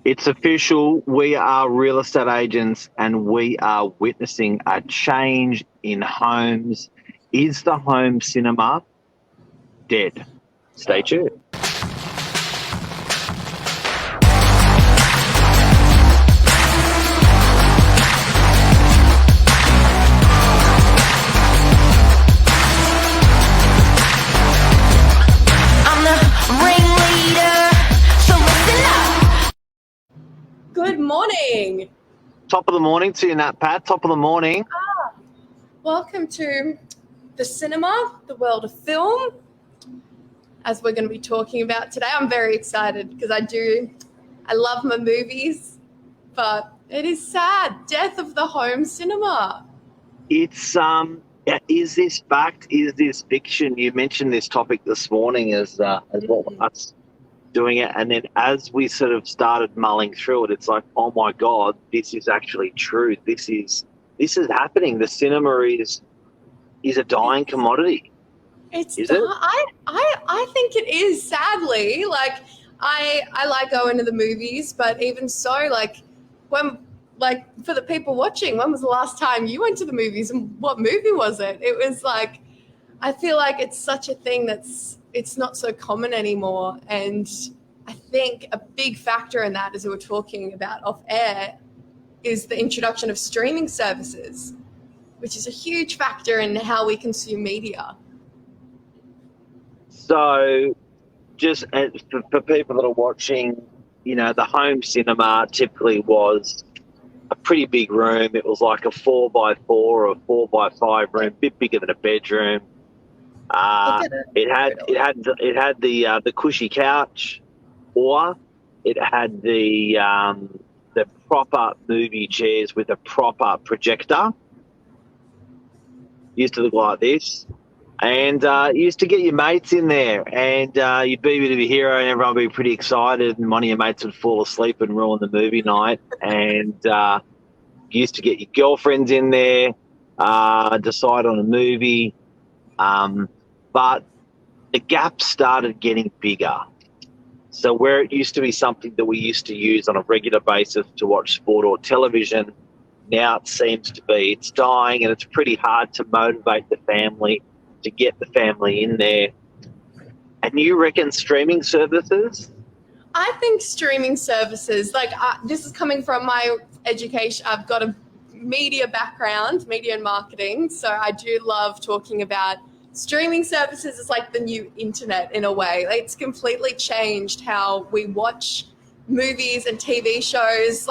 It's official. We are real estate agents and we are witnessing a change in homes. Is the home cinema dead? Stay tuned. Good morning. Top of the morning to you, Nat Pat. Top of the morning. Welcome to the cinema, the world of film, as we're going to be talking about today. I'm very excited because I love my movies, but it is sad. Death of the home cinema. It's is this fact? Is this fiction? You mentioned this topic this morning as what us doing it, and then as we sort of started mulling through it, it's like, oh my God, this is actually true. This is happening. The cinema is a dying commodity. It's is it? I think it is, sadly. Like I like going to the movies, but even so, for the people watching, when was the last time you went to the movies and what movie was it? It was like, I feel like it's such a thing it's not so common anymore. And I think a big factor in that, as we were talking about off air, is the introduction of streaming services, which is a huge factor in how we consume media. So just for people that are watching, the home cinema typically was a pretty big room. It was like a 4x4 or a 4x5 room, a bit bigger than a bedroom. It had the cushy couch, or it had the proper movie chairs with a proper projector. Used to look like this, and you used to get your mates in there, and you'd be a bit of a hero, and everyone would be pretty excited, and one of your mates would fall asleep and ruin the movie night, and you used to get your girlfriends in there, decide on a movie. But the gap started getting bigger. So where it used to be something that we used to use on a regular basis to watch sport or television, now it seems to be it's dying, and it's pretty hard to motivate the family to get the family in there. And you reckon streaming services? I think streaming services, this is coming from my education. I've got a media background, media and marketing, so I do love talking about streaming services. Is like the new internet in a way. It's completely changed how we watch movies and TV shows.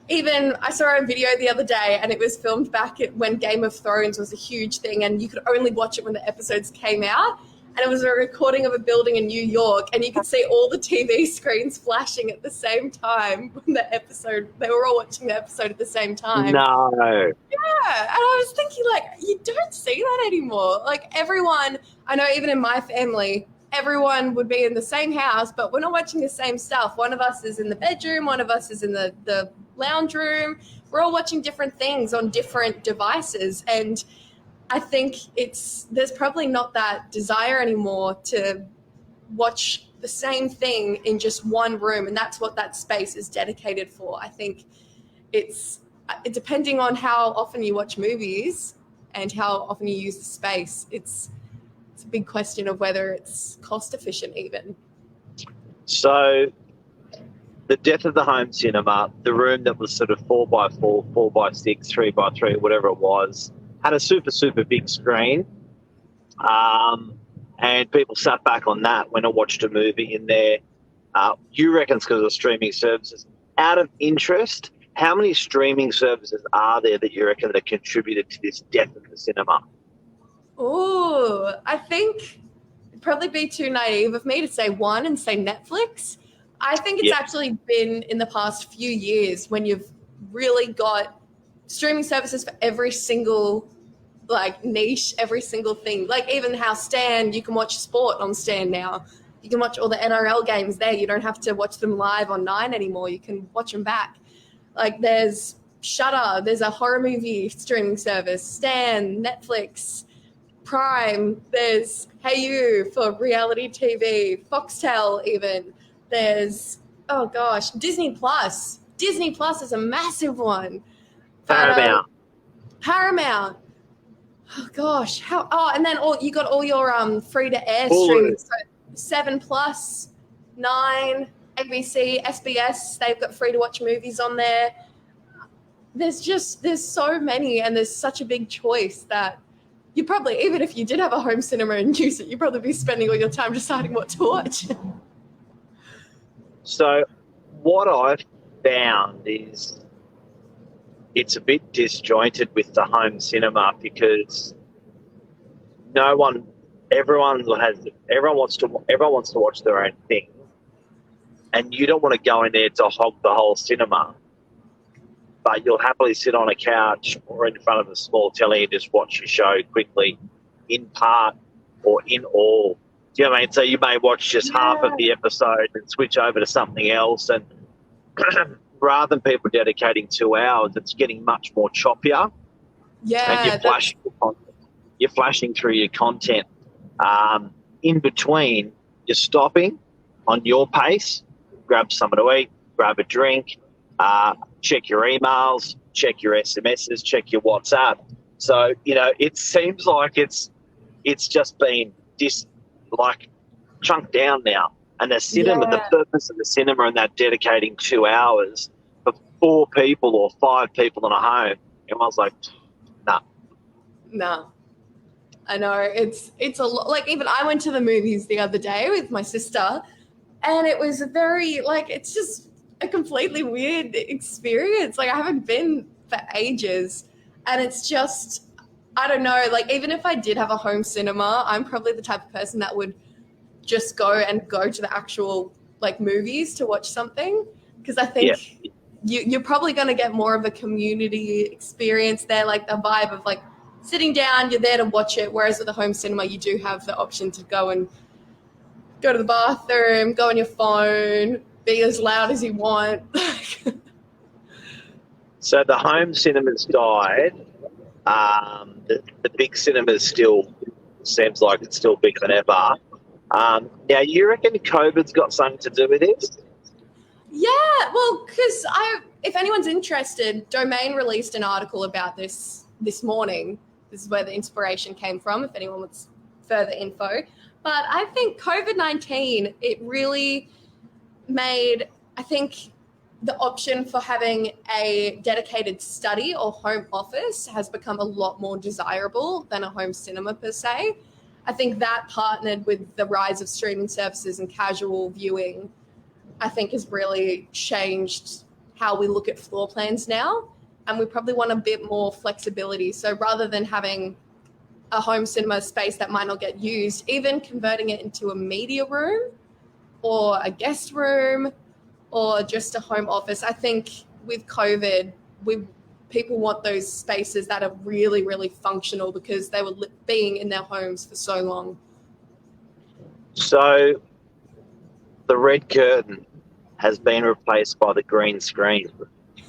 Even I saw a video the other day, and it was filmed back when Game of Thrones was a huge thing, and you could only watch it when the episodes came out. And it was a recording of a building in New York, and you could see all the TV screens flashing at the same time when they were all watching the episode at the same time. No. Yeah, and I was thinking, you don't see that anymore. Everyone, I know even in my family, everyone would be in the same house, but we're not watching the same stuff. One of us is in the bedroom, one of us is in the lounge room. We're all watching different things on different devices, and I think there's probably not that desire anymore to watch the same thing in just one room, and that's what that space is dedicated for. I think it's depending on how often you watch movies and how often you use the space. It's a big question of whether it's cost efficient even. So the death of the home cinema, the room that was sort of 4x4, 4x6, 3x3, whatever it was, had a super, super big screen, and people sat back on that when I watched a movie in there. You reckon it's because of streaming services? Out of interest, how many streaming services are there that you reckon that contributed to this death of the cinema? Oh, I think it'd probably be too naive of me to say one and say Netflix. I think it's actually been in the past few years when you've really got streaming services for every single niche, every single thing. Even how Stan, you can watch sport on Stan now. You can watch all the NRL games there. You don't have to watch them live on 9 anymore. You can watch them back. There's Shudder, there's a horror movie streaming service, Stan, Netflix, Prime, there's Hey You for reality TV, Foxtel even. There's Oh gosh, Disney Plus. Disney Plus is a massive one. But Paramount. Paramount. Oh gosh, how? Oh, and then you got all your free to air Hulu. streaming. So 7 Plus, 9, ABC, SBS. They've got free to watch movies on there. There's so many, and there's such a big choice that you probably, even if you did have a home cinema and use it, you'd probably be spending all your time deciding what to watch. So what I've found is it's a bit disjointed with the home cinema because everyone wants to watch their own thing, and you don't want to go in there to hog the whole cinema. But you'll happily sit on a couch or in front of a small telly and just watch your show quickly, in part or in all. Do you know what I mean? So you may watch just half of the episode and switch over to something else. And rather than people dedicating 2 hours, it's getting much more choppier. Yeah. And you're flashing through your content. In between, you're stopping on your pace, grab something to eat, grab a drink, check your emails, check your SMSs, check your WhatsApp. So, it seems like it's just been chunked down now. And the cinema, the purpose of the cinema and that dedicating 2 hours for 4 people or 5 people in a home, everyone's like, nah. No. I know. It's a lot. Like, even I went to the movies the other day with my sister, and it was it's just a completely weird experience. Like, I haven't been for ages, and it's just, I don't know, like, even if I did have a home cinema, I'm probably the type of person that would just go to the actual, like, movies to watch something, because I think you're probably going to get more of a community experience there, like the vibe of, like, sitting down, you're there to watch it, whereas with a home cinema, you do have the option to go to the bathroom, go on your phone, be as loud as you want. So the home cinemas died. The big cinemas still seems like it's still bigger than ever. Now, you reckon COVID's got something to do with this? Yeah, well, because if anyone's interested, Domain released an article about this morning. This is where the inspiration came from, if anyone wants further info. But I think COVID-19, it really made, I think, the option for having a dedicated study or home office has become a lot more desirable than a home cinema per se. I think that, partnered with the rise of streaming services and casual viewing, I think has really changed how we look at floor plans now. And we probably want a bit more flexibility. So rather than having a home cinema space that might not get used, even converting it into a media room or a guest room or just a home office. I think with COVID, people want those spaces that are really, really functional because they were being in their homes for so long. So the red curtain has been replaced by the green screen.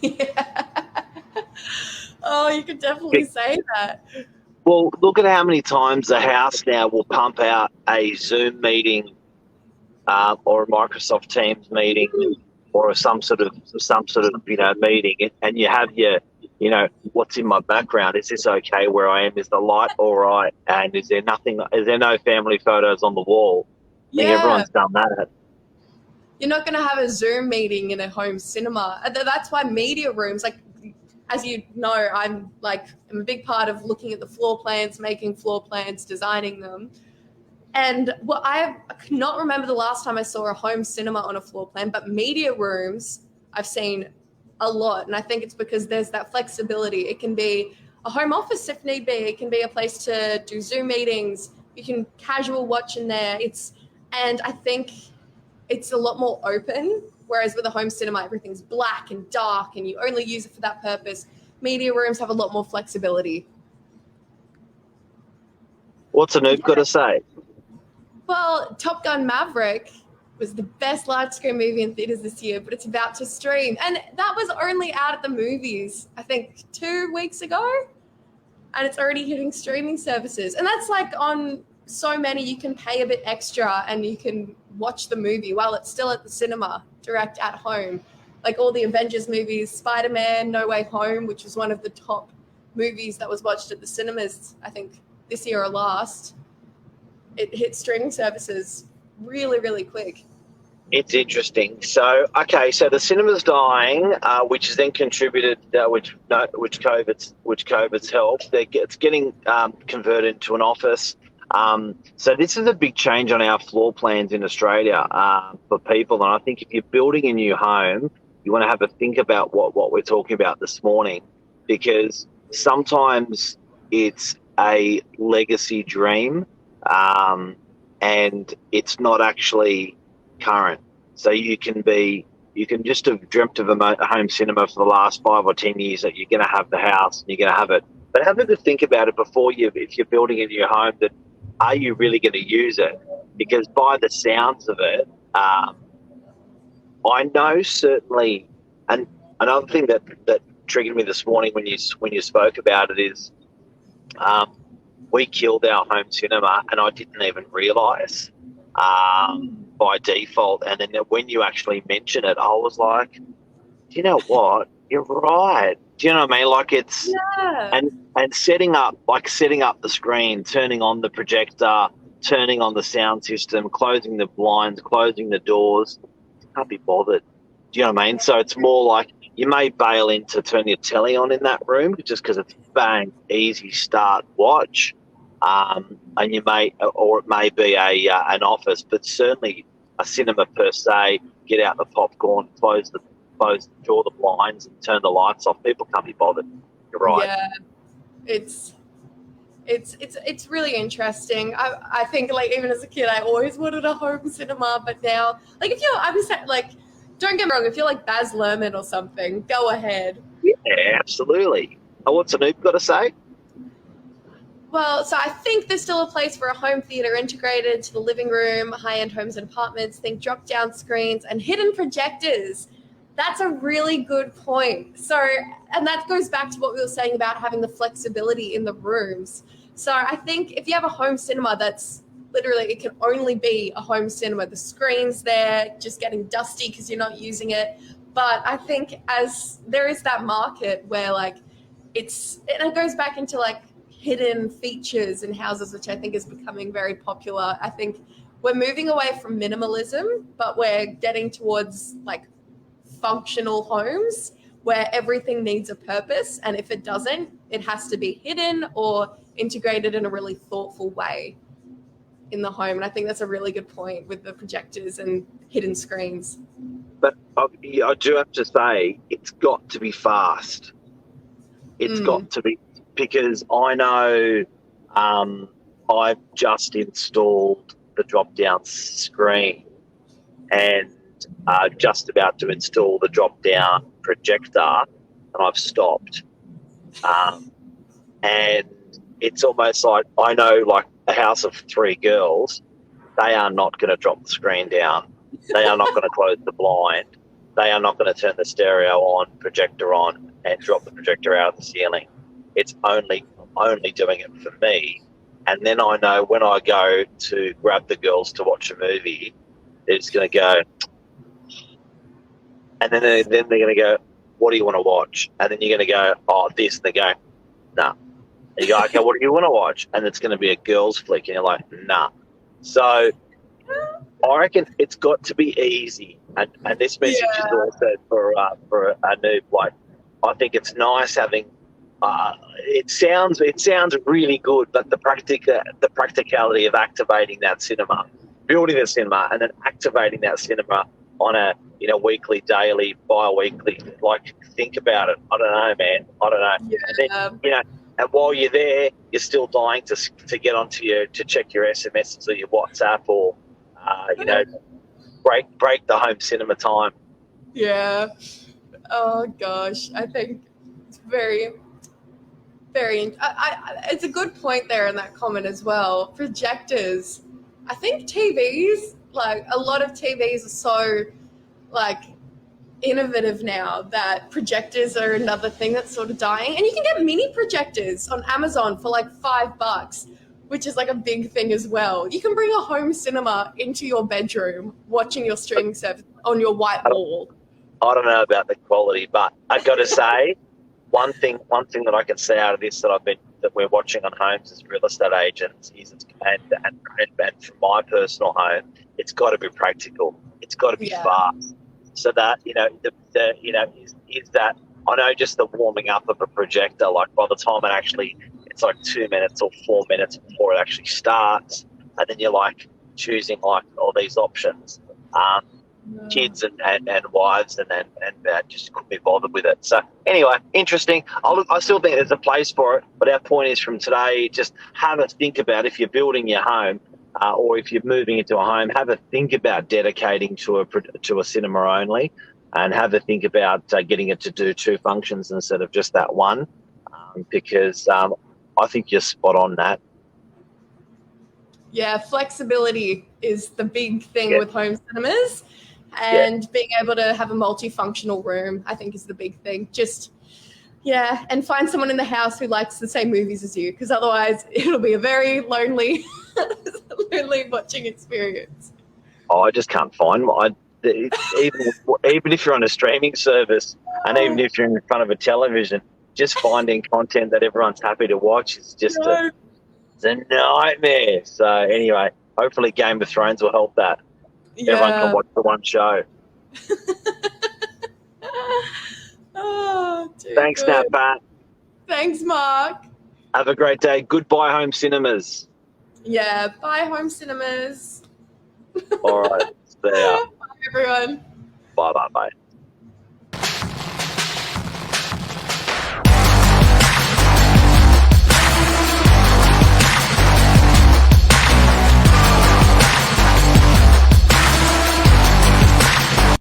Yeah. Oh, you could definitely say that. Well, look at how many times the house now will pump out a Zoom meeting or a Microsoft Teams meeting or some sort of meeting, and you have your what's in my background? Is this okay where I am? Is the light all right? And is there no family photos on the wall? I think everyone's done that. You're not going to have a Zoom meeting in a home cinema. That's why media rooms, like, as you know, I'm a big part of looking at the floor plans, making floor plans, designing them. And I cannot remember the last time I saw a home cinema on a floor plan, but media rooms I've seen a lot. And I think it's because there's that flexibility. It can be a home office if need be. It can be a place to do Zoom meetings. You can casual watch in there. And I think it's a lot more open, whereas with a home cinema, everything's black and dark and you only use it for that purpose. Media rooms have a lot more flexibility. What's Anoop got to say? Well, Top Gun Maverick was the best large screen movie in theaters this year, but it's about to stream. And that was only out at the movies, I think 2 weeks ago. And it's already hitting streaming services. And that's like on so many, you can pay a bit extra and you can watch the movie while it's still at the cinema direct at home. Like all the Avengers movies, Spider-Man, No Way Home, which was one of the top movies that was watched at the cinemas, I think this year or last. It hit streaming services really, really quick. It's interesting. So, okay, so the cinema's dying, which has then contributed, which COVID's helped. It's getting converted into an office. So this is a big change on our floor plans in Australia for people. And I think if you're building a new home, you want to have a think about what we're talking about this morning, because sometimes it's a legacy dream and it's not actually current. So you can just have dreamt of a home cinema for the last 5 or 10 years that you're going to have the house and you're going to have it. But have a good think about it before if you're building a new home, that are you really going to use it? Because by the sounds of it, I know certainly, and another thing that triggered me this morning when you spoke about it is we killed our home cinema and I didn't even realise by default. And then when you actually mention it, I was like, do you know what? You're right. Do you know what I mean? Like it's and setting up the screen, turning on the projector, turning on the sound system, closing the blinds, closing the doors. Can't be bothered. Do you know what I mean? So it's more like you may bail in to turn your telly on in that room just because it's bang, easy start, watch. And you may, or it may be an office, but certainly a cinema per se. Get out the popcorn, draw the blinds, and turn the lights off. People can't be bothered. You're right. Yeah, it's really interesting. I think like even as a kid, I always wanted a home cinema, but now like don't get me wrong, if you're like Baz Luhrmann or something, go ahead. Yeah, absolutely. Oh, what's Anoop got to say? Well, so I think there's still a place for a home theatre integrated to the living room, high-end homes and apartments. Think drop-down screens and hidden projectors. That's a really good point. So, and that goes back to what we were saying about having the flexibility in the rooms. So I think if you have a home cinema that's literally, it can only be a home cinema. The screen's there, just getting dusty because you're not using it. But I think as there is that market where like it goes back into like hidden features in houses, which I think is becoming very popular. I think we're moving away from minimalism, but we're getting towards like functional homes where everything needs a purpose. And if it doesn't, it has to be hidden or integrated in a really thoughtful way in the home. And I think that's a really good point with the projectors and hidden screens. But I do have to say, it's got to be fast. It's got to be, because I know I've just installed the drop-down screen and just about to install the drop-down projector, and I've stopped. And it's almost like I know, like a house of 3 girls, they are not going to drop the screen down. They are not going to close the blind. They are not going to turn the stereo on, projector on, and drop the projector out of the ceiling. It's only doing it for me. And then I know when I go to grab the girls to watch a movie, they're just going to go, and then they're going to go, what do you want to watch? And then you're going to go, oh, this. And they go, nah. And you go, okay, what do you want to watch? And it's going to be a girls' flick. And you're like, nah. So I reckon it's got to be easy. And this message is also for a noob. Like, I think it's nice having. It sounds really good, but the practicality of activating that cinema, building the cinema, and then activating that cinema on a weekly, daily, bi-weekly. Like, think about it. I don't know, man. I don't know. Yeah. And then, and while you're there, you're still dying to get onto to check your SMSs or your WhatsApp or break the home cinema time. Yeah. Oh gosh, I think it's very, very. It's a good point there in that comment as well. Projectors. I think TVs, like a lot of TVs, are so like innovative now that projectors are another thing that's sort of dying. And you can get mini projectors on Amazon for like $5, which is like a big thing as well. You can bring a home cinema into your bedroom, watching your streaming service on your white wall. I don't know about the quality, but I got to say, one thing that I can say out of this that we're watching on homes as real estate agents is, and from my personal home, it's got to be practical. It's got to be fast. So that is that, I know, just the warming up of a projector. Like by the time it's like 2 minutes or 4 minutes before it actually starts, and then you're like choosing like all these options. Kids and wives and just couldn't be bothered with it. So anyway, interesting. I still think there's a place for it, but our point is from today, just have a think about if you're building your home or if you're moving into a home, have a think about dedicating to a cinema only, and have a think about getting it to do 2 functions instead of just that one, because I think you're spot on that. Yeah, flexibility is the big thing with home cinemas. And being able to have a multifunctional room, I think, is the big thing. And find someone in the house who likes the same movies as you, because otherwise it'll be a very lonely watching experience. Oh, I just can't find one. Even if you're on a streaming service, and even if you're in front of a television, just finding content that everyone's happy to watch is just it's a nightmare. So anyway, hopefully Game of Thrones will help that. Yeah. Everyone can watch the one show. Thanks, good. now, Pat. Thanks, Mark. Have a great day. Goodbye, home cinemas. Yeah, bye, home cinemas. All right. See ya. Bye, everyone. Bye.